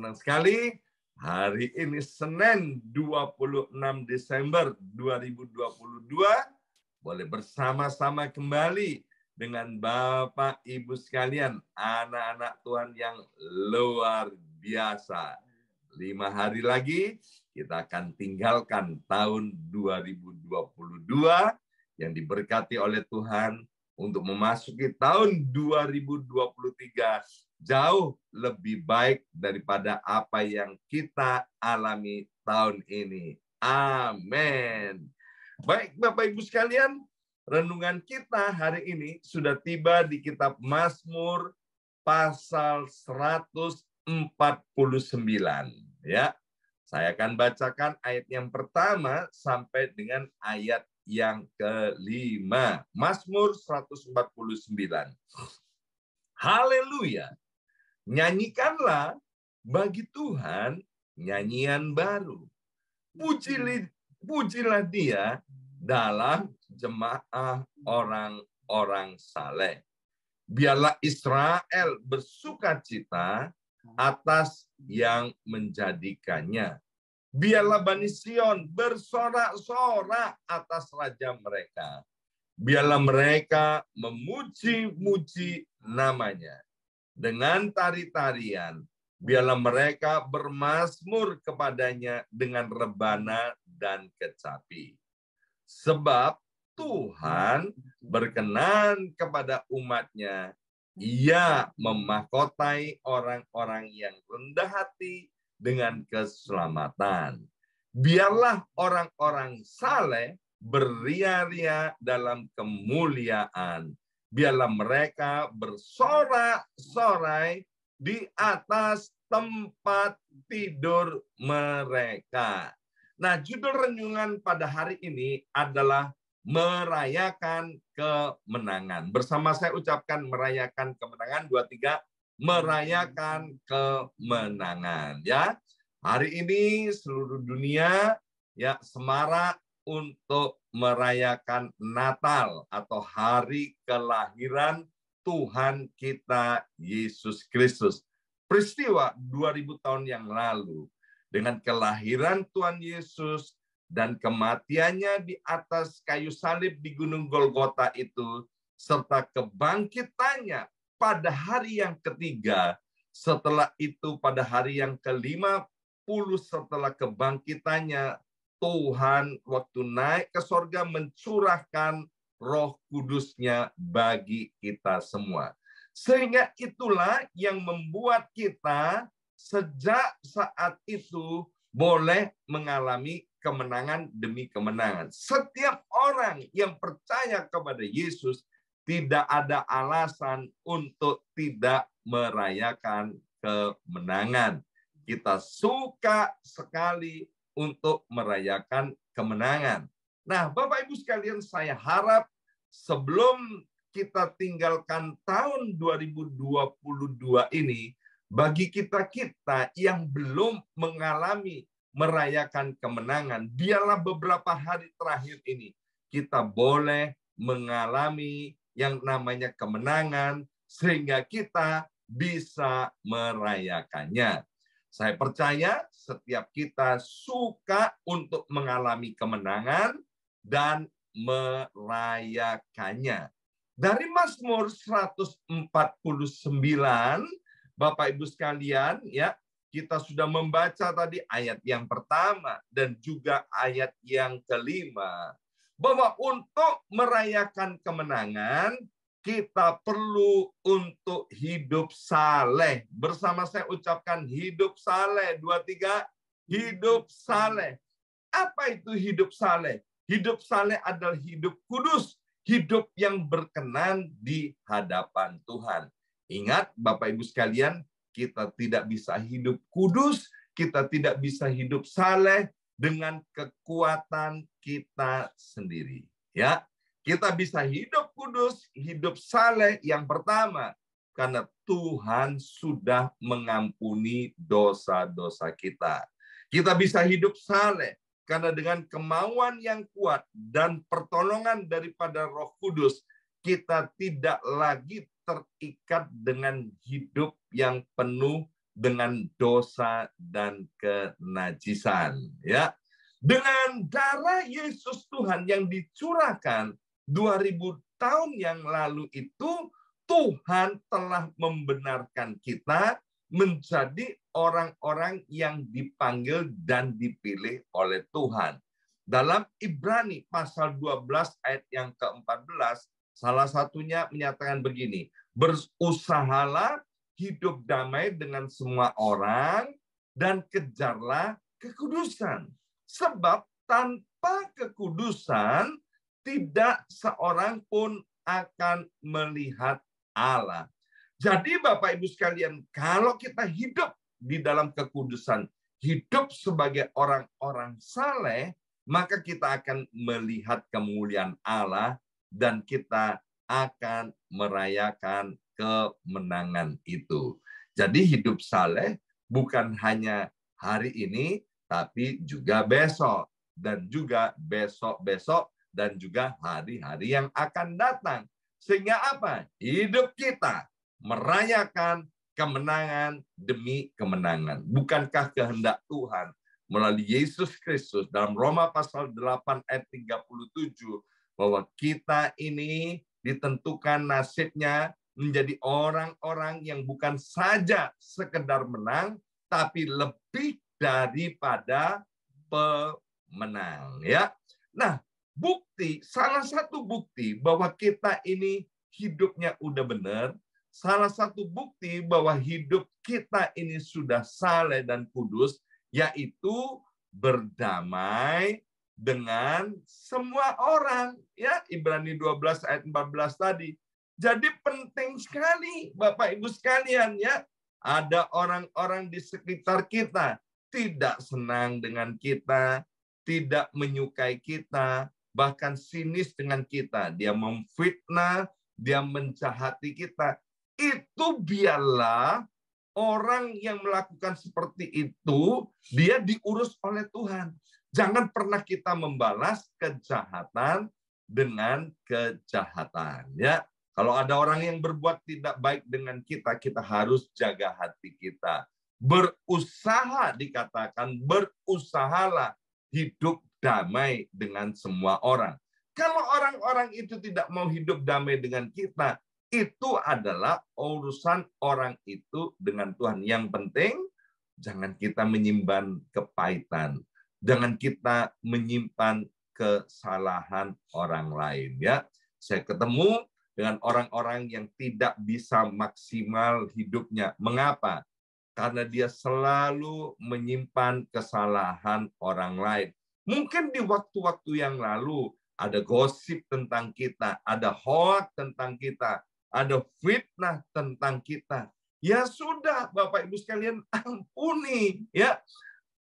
senang sekali hari ini Senin 26 Desember 2022 boleh bersama-sama kembali dengan Bapak Ibu sekalian, anak-anak Tuhan yang luar biasa. 5 hari lagi kita akan tinggalkan tahun 2022 yang diberkati oleh Tuhan untuk memasuki tahun 2023 jauh lebih baik daripada apa yang kita alami tahun ini. Amin. Baik Bapak Ibu sekalian, renungan kita hari ini sudah tiba di kitab Mazmur pasal 149 ya. Saya akan bacakan ayat yang pertama sampai dengan ayat yang kelima. Mazmur 149. Haleluya. Nyanyikanlah bagi Tuhan nyanyian baru. Pujilah Dia dalam jemaah orang-orang saleh. Biarlah Israel bersukacita atas yang menjadikannya. Biarlah Bani Sion bersorak-sorak atas raja mereka. Biarlah mereka memuji-muji namanya. Dengan tari-tarian, biarlah mereka bermazmur kepadanya dengan rebana dan kecapi. Sebab Tuhan berkenan kepada umat-Nya. Ia memahkotai orang-orang yang rendah hati dengan keselamatan. Biarlah orang-orang saleh beria-ria dalam kemuliaan. Biarlah mereka bersorak-sorai di atas tempat tidur mereka. Nah, judul renungan pada hari ini adalah merayakan kemenangan. Bersama saya ucapkan merayakan kemenangan, 2, 3, merayakan kemenangan ya. Hari ini seluruh dunia ya semarak untuk merayakan Natal atau hari kelahiran Tuhan kita Yesus Kristus. Peristiwa 2000 tahun yang lalu dengan kelahiran Tuhan Yesus dan kematiannya di atas kayu salib di Gunung Golgota itu serta kebangkitannya pada hari yang ketiga, setelah itu pada hari yang ke-50 setelah kebangkitannya, Tuhan waktu naik ke sorga mencurahkan Roh Kudus-Nya bagi kita semua. Sehingga itulah yang membuat kita sejak saat itu boleh mengalami kemenangan demi kemenangan. Setiap orang yang percaya kepada Yesus tidak ada alasan untuk tidak merayakan kemenangan. Kita suka sekali untuk merayakan kemenangan. Nah, Bapak Ibu sekalian, saya harap sebelum kita tinggalkan tahun 2022 ini, bagi kita-kita yang belum mengalami merayakan kemenangan, biarlah beberapa hari terakhir ini kita boleh mengalami yang namanya kemenangan, sehingga kita bisa merayakannya. Saya percaya setiap kita suka untuk mengalami kemenangan dan merayakannya. Dari Mazmur 149, Bapak Ibu sekalian, ya, kita sudah membaca tadi ayat yang pertama dan juga ayat yang kelima. Bahwa untuk merayakan kemenangan, kita perlu untuk hidup saleh. Bersama saya ucapkan hidup saleh. 2, 3, hidup saleh. Apa itu hidup saleh? Hidup saleh adalah hidup kudus. Hidup yang berkenan di hadapan Tuhan. Ingat Bapak Ibu sekalian, kita tidak bisa hidup kudus, kita tidak bisa hidup saleh dengan kekuatan kita sendiri. Ya, kita bisa hidup kudus, hidup saleh yang pertama karena Tuhan sudah mengampuni dosa-dosa kita. Kita bisa hidup saleh karena dengan kemauan yang kuat dan pertolongan daripada Roh Kudus, kita tidak lagi terikat dengan hidup yang penuh dengan dosa dan kenajisan. Ya, dengan darah Yesus Tuhan yang dicurahkan 2000 tahun yang lalu itu, Tuhan telah membenarkan kita menjadi orang-orang yang dipanggil dan dipilih oleh Tuhan. Dalam Ibrani pasal 12 ayat yang ke-14, salah satunya menyatakan begini, berusahalah hidup damai dengan semua orang dan kejarlah kekudusan. Sebab tanpa kekudusan tidak seorang pun akan melihat Allah. Jadi Bapak Ibu sekalian, kalau kita hidup di dalam kekudusan, hidup sebagai orang-orang saleh, maka kita akan melihat kemuliaan Allah dan kita akan merayakan kemenangan itu. Jadi hidup saleh bukan hanya hari ini, tapi juga besok, dan juga besok-besok, dan juga hari-hari yang akan datang. Sehingga apa? Hidup kita merayakan kemenangan demi kemenangan. Bukankah kehendak Tuhan melalui Yesus Kristus dalam Roma pasal 8 ayat 37 bahwa kita ini ditentukan nasibnya menjadi orang-orang yang bukan saja sekedar menang, tapi lebih daripada pemenang. Ya, nah, bukti, salah satu bukti bahwa kita ini hidupnya udah benar, salah satu bukti bahwa hidup kita ini sudah saleh dan kudus, yaitu berdamai dengan semua orang. Ya, Ibrani 12 ayat 14 tadi. Jadi penting sekali Bapak Ibu sekalian, ya, ada orang-orang di sekitar kita tidak senang dengan kita, tidak menyukai kita, bahkan sinis dengan kita. Dia memfitnah, dia menjahati kita. Itu biarlah orang yang melakukan seperti itu, dia diurus oleh Tuhan. Jangan pernah kita membalas kejahatan dengan kejahatan. Ya, kalau ada orang yang berbuat tidak baik dengan kita, kita harus jaga hati kita. Berusaha, dikatakan berusahalah hidup damai dengan semua orang. Kalau orang-orang itu tidak mau hidup damai dengan kita, itu adalah urusan orang itu dengan Tuhan. Yang penting, jangan kita menyimpan kepahitan. Jangan kita menyimpan kesalahan orang lain. Ya, saya ketemu dengan orang-orang yang tidak bisa maksimal hidupnya. Mengapa? Karena dia selalu menyimpan kesalahan orang lain. Mungkin di waktu-waktu yang lalu ada gosip tentang kita, ada hoax tentang kita, ada fitnah tentang kita. Ya sudah, Bapak Ibu sekalian, ampuni, ya,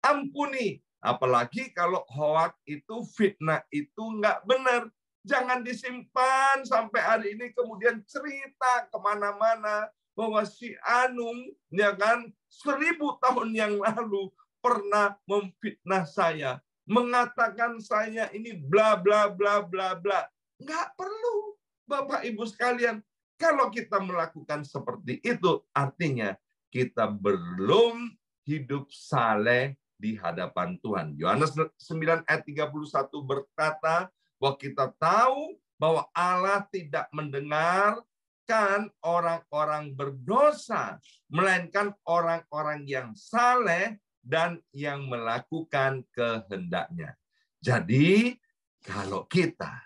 ampuni. Apalagi kalau hoax itu, fitnah itu nggak benar. Jangan disimpan sampai hari ini kemudian cerita kemana-mana bahwa si Anung, ya kan, 1000 tahun yang lalu pernah memfitnah saya, mengatakan saya ini bla bla bla bla bla. Nggak perlu, Bapak Ibu sekalian. Kalau kita melakukan seperti itu, artinya kita belum hidup saleh di hadapan Tuhan. Yohanes 9 ayat 31 berkata bahwa kita tahu bahwa Allah tidak mendengarkan orang-orang berdosa, melainkan orang-orang yang saleh dan yang melakukan kehendaknya. Jadi, kalau kita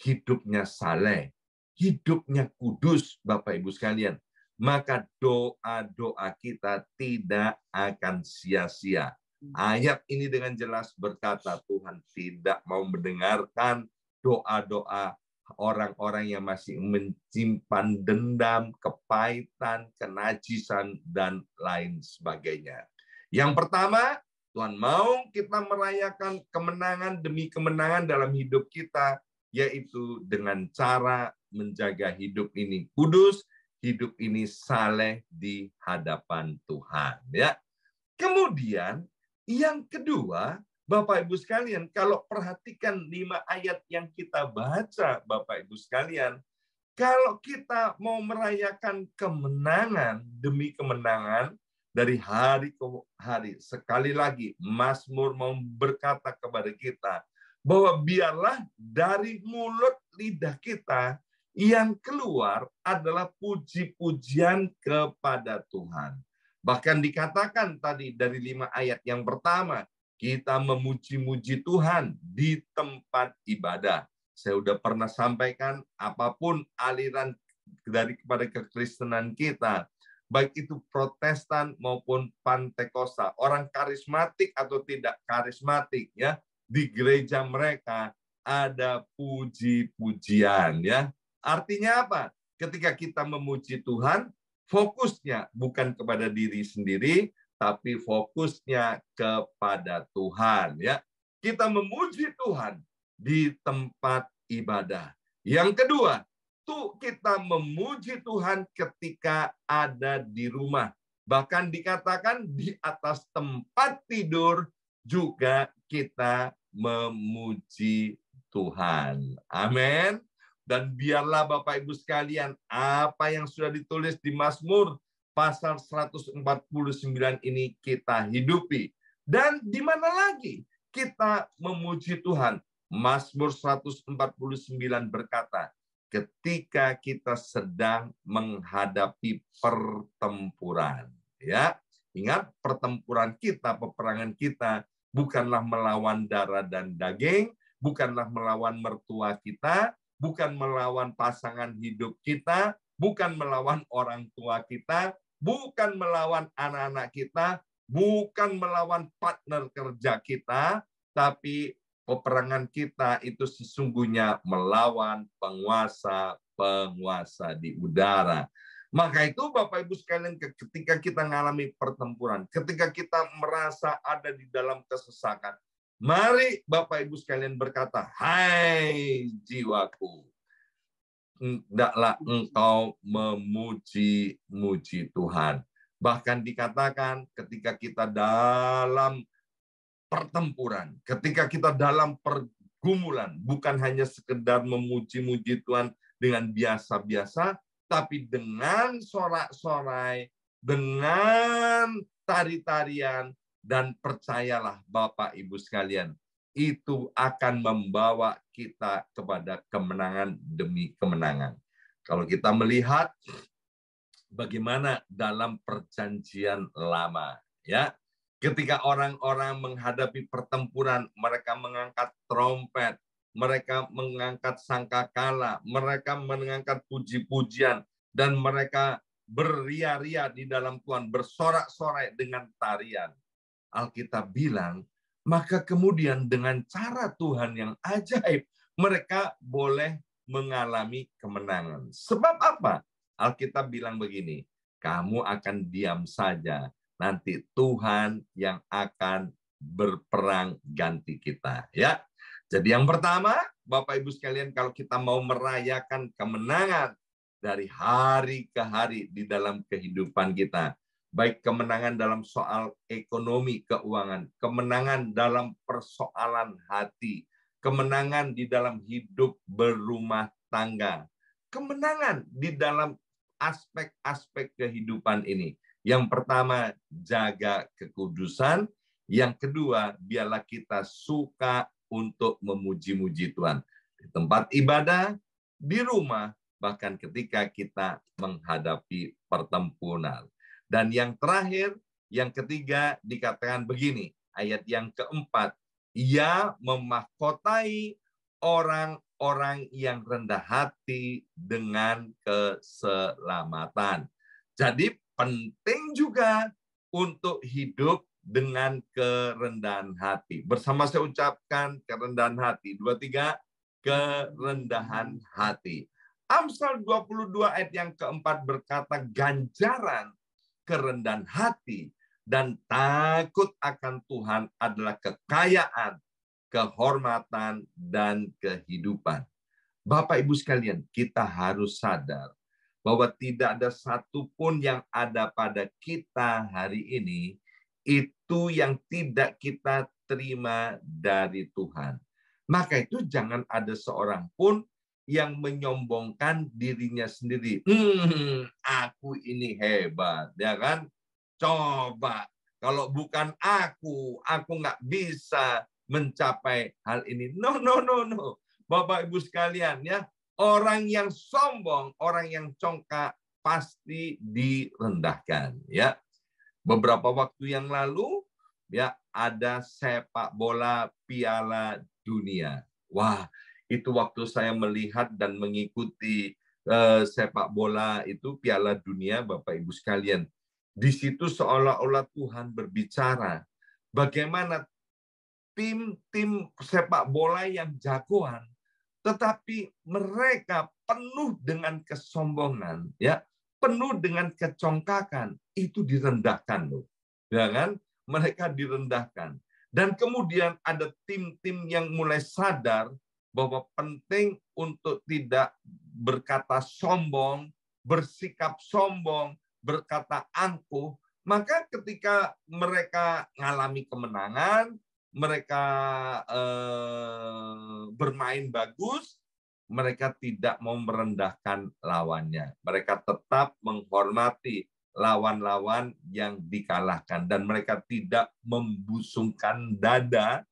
hidupnya saleh, hidupnya kudus, Bapak Ibu sekalian, maka doa-doa kita tidak akan sia-sia. Ayat ini dengan jelas berkata Tuhan tidak mau mendengarkan doa-doa orang-orang yang masih menyimpan dendam, kepahitan, kenajisan, dan lain sebagainya. Yang pertama, Tuhan mau kita merayakan kemenangan demi kemenangan dalam hidup kita, yaitu dengan cara menjaga hidup ini kudus, hidup ini saleh di hadapan Tuhan. Ya. Kemudian yang kedua, Bapak Ibu sekalian, kalau perhatikan 5 ayat yang kita baca, Bapak Ibu sekalian, kalau kita mau merayakan kemenangan demi kemenangan, dari hari ke hari. Sekali lagi, Mazmur mau berkata kepada kita bahwa biarlah dari mulut lidah kita yang keluar adalah puji-pujian kepada Tuhan. Bahkan dikatakan tadi dari 5 ayat yang pertama, kita memuji-muji Tuhan di tempat ibadah. Saya sudah pernah sampaikan, apapun aliran dari kepada kekristenan kita, baik itu Protestan maupun Pantekosta, orang karismatik atau tidak karismatik, ya, di gereja mereka ada puji-pujian, ya. Artinya apa? Ketika kita memuji Tuhan, fokusnya bukan kepada diri sendiri, tapi fokusnya kepada Tuhan, ya. Kita memuji Tuhan di tempat ibadah. Yang kedua, kita memuji Tuhan ketika ada di rumah. Bahkan dikatakan di atas tempat tidur juga kita memuji Tuhan. Amin. Dan biarlah Bapak Ibu sekalian, apa yang sudah ditulis di Mazmur pasal 149 ini kita hidupi. Dan di mana lagi kita memuji Tuhan? Mazmur 149 berkata, ketika kita sedang menghadapi pertempuran, ya. Ingat, pertempuran kita, peperangan kita bukanlah melawan darah dan daging, bukanlah melawan mertua kita, bukan melawan pasangan hidup kita, bukan melawan orang tua kita, bukan melawan anak-anak kita, bukan melawan partner kerja kita, tapi peperangan kita itu sesungguhnya melawan penguasa-penguasa di udara. Maka itu Bapak Ibu sekalian, ketika kita mengalami pertempuran, ketika kita merasa ada di dalam kesesakan, mari Bapak Ibu sekalian berkata, hai jiwaku, hendaklah engkau memuji-muji Tuhan. Bahkan dikatakan ketika kita dalam pertempuran, ketika kita dalam pergumulan, bukan hanya sekedar memuji-muji Tuhan dengan biasa-biasa, tapi dengan sorak-sorai, dengan tari-tarian, dan percayalah Bapak Ibu sekalian, itu akan membawa kita kepada kemenangan demi kemenangan. Kalau kita melihat bagaimana dalam perjanjian lama, ya, ketika orang-orang menghadapi pertempuran, mereka mengangkat trompet, mereka mengangkat sangkakala, mereka mengangkat puji-pujian, dan mereka beria-ria di dalam Tuhan, bersorak-sorai dengan tarian. Alkitab bilang, maka kemudian dengan cara Tuhan yang ajaib, mereka boleh mengalami kemenangan. Sebab apa? Alkitab bilang begini, kamu akan diam saja, nanti Tuhan yang akan berperang ganti kita, ya. Jadi yang pertama, Bapak Ibu sekalian, kalau kita mau merayakan kemenangan dari hari ke hari di dalam kehidupan kita, baik kemenangan dalam soal ekonomi, keuangan, kemenangan dalam persoalan hati, kemenangan di dalam hidup berumah tangga, kemenangan di dalam aspek-aspek kehidupan ini. Yang pertama, jaga kekudusan. Yang kedua, biarlah kita suka untuk memuji-muji Tuhan. Di tempat ibadah, di rumah, bahkan ketika kita menghadapi pertempuran. Dan yang terakhir, yang ketiga, dikatakan begini, ayat yang keempat, ia memahkotai orang-orang yang rendah hati dengan keselamatan. Jadi penting juga untuk hidup dengan kerendahan hati. Bersama saya ucapkan kerendahan hati. 2, 3, kerendahan hati. Amsal 22 ayat yang keempat berkata, ganjaran kerendahan hati dan takut akan Tuhan adalah kekayaan, kehormatan, dan kehidupan. Bapak Ibu sekalian, kita harus sadar bahwa tidak ada satupun yang ada pada kita hari ini itu yang tidak kita terima dari Tuhan. Maka itu jangan ada seorang pun yang menyombongkan dirinya sendiri. Aku ini hebat, ya kan? Coba, kalau bukan aku nggak bisa mencapai hal ini. No, no, no, no. Bapak Ibu sekalian ya, orang yang sombong, orang yang congkak pasti direndahkan ya. Beberapa waktu yang lalu ya ada sepak bola Piala Dunia. Wah, itu waktu saya melihat dan mengikuti sepak bola itu Piala Dunia, Bapak Ibu sekalian. Di situ seolah-olah Tuhan berbicara bagaimana tim-tim sepak bola yang jagoan, tetapi mereka penuh dengan kesombongan, ya, penuh dengan kecongkakan, itu direndahkan loh, ya kan? Mereka direndahkan. Dan kemudian ada tim-tim yang mulai sadar bahwa penting untuk tidak berkata sombong, bersikap sombong, berkata angkuh. Maka ketika mereka mengalami kemenangan, mereka bermain bagus, mereka tidak mau merendahkan lawannya. Mereka tetap menghormati lawan-lawan yang dikalahkan. Dan mereka tidak membusungkan dada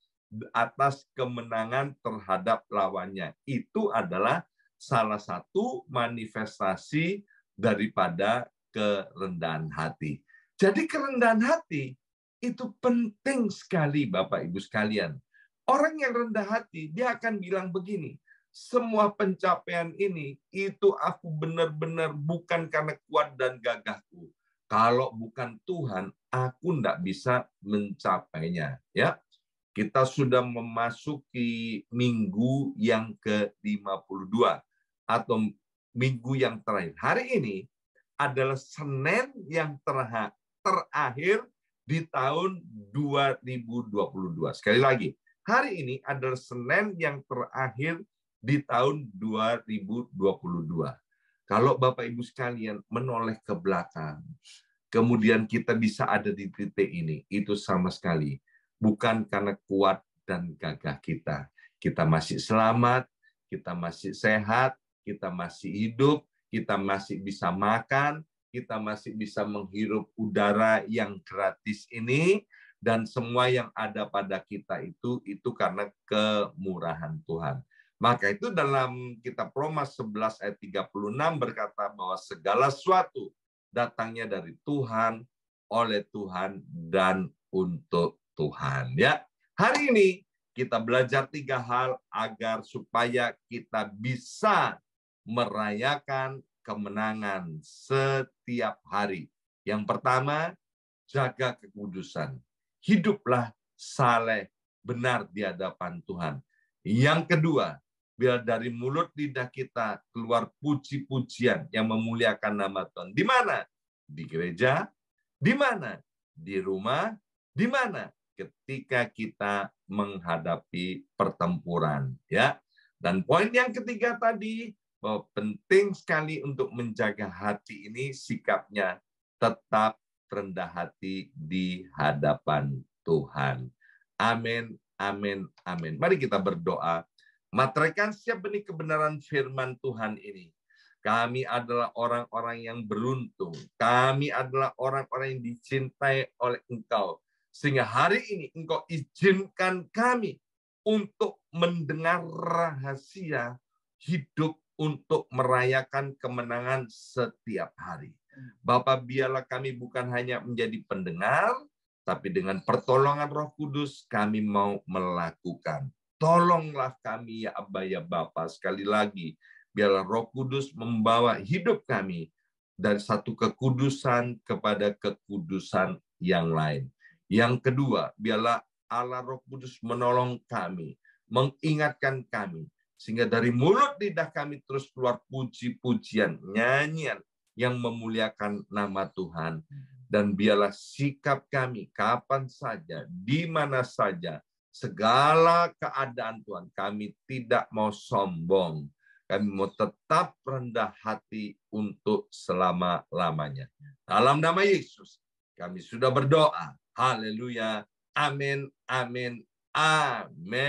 atas kemenangan terhadap lawannya. Itu adalah salah satu manifestasi daripada kerendahan hati. Jadi kerendahan hati itu penting sekali, Bapak Ibu sekalian. Orang yang rendah hati, dia akan bilang begini, semua pencapaian ini, itu aku benar-benar bukan karena kuat dan gagahku. Kalau bukan Tuhan, aku tidak bisa mencapainya. Ya, kita sudah memasuki minggu yang ke-52 atau minggu yang terakhir. Hari ini adalah Senin yang terakhir di tahun 2022. Sekali lagi, hari ini adalah Senin yang terakhir di tahun 2022. Kalau Bapak Ibu sekalian menoleh ke belakang, kemudian kita bisa ada di titik ini, itu sama sekali bukan karena kuat dan gagah kita. Kita masih selamat, kita masih sehat, kita masih hidup, kita masih bisa makan, kita masih bisa menghirup udara yang gratis ini, dan semua yang ada pada kita itu karena kemurahan Tuhan. Maka itu dalam kitab Roma 11 ayat 36 berkata bahwa segala sesuatu datangnya dari Tuhan, oleh Tuhan, dan untuk Tuhan. Ya, hari ini kita belajar 3 hal agar supaya kita bisa merayakan kemenangan setiap hari. Yang pertama, jaga kekudusan. Hiduplah saleh, benar di hadapan Tuhan. Yang kedua, biar dari mulut lidah kita keluar puji-pujian yang memuliakan nama Tuhan. Di mana? Di gereja. Di mana? Di rumah. Di mana? Ketika kita menghadapi pertempuran. Ya. Dan poin yang ketiga tadi, bahwa penting sekali untuk menjaga hati ini, sikapnya tetap rendah hati di hadapan Tuhan. Amin, amin, amin. Mari kita berdoa. Materaikan setiap benih kebenaran firman Tuhan ini. Kami adalah orang-orang yang beruntung. Kami adalah orang-orang yang dicintai oleh Engkau. Sehingga hari ini Engkau izinkan kami untuk mendengar rahasia hidup untuk merayakan kemenangan setiap hari. Bapak, biarlah kami bukan hanya menjadi pendengar, tapi dengan pertolongan Roh Kudus kami mau melakukan. Tolonglah kami ya Aba ya Bapa, sekali lagi biarlah Roh Kudus membawa hidup kami dari satu kekudusan kepada kekudusan yang lain. Yang kedua, biarlah Allah Roh Kudus menolong kami, mengingatkan kami, sehingga dari mulut lidah kami terus keluar puji-pujian, nyanyian yang memuliakan nama Tuhan. Dan biarlah sikap kami kapan saja, di mana saja, segala keadaan Tuhan, kami tidak mau sombong. Kami mau tetap rendah hati untuk selama-lamanya. Dalam nama Yesus, kami sudah berdoa. Haleluya. Amin, amin, amin.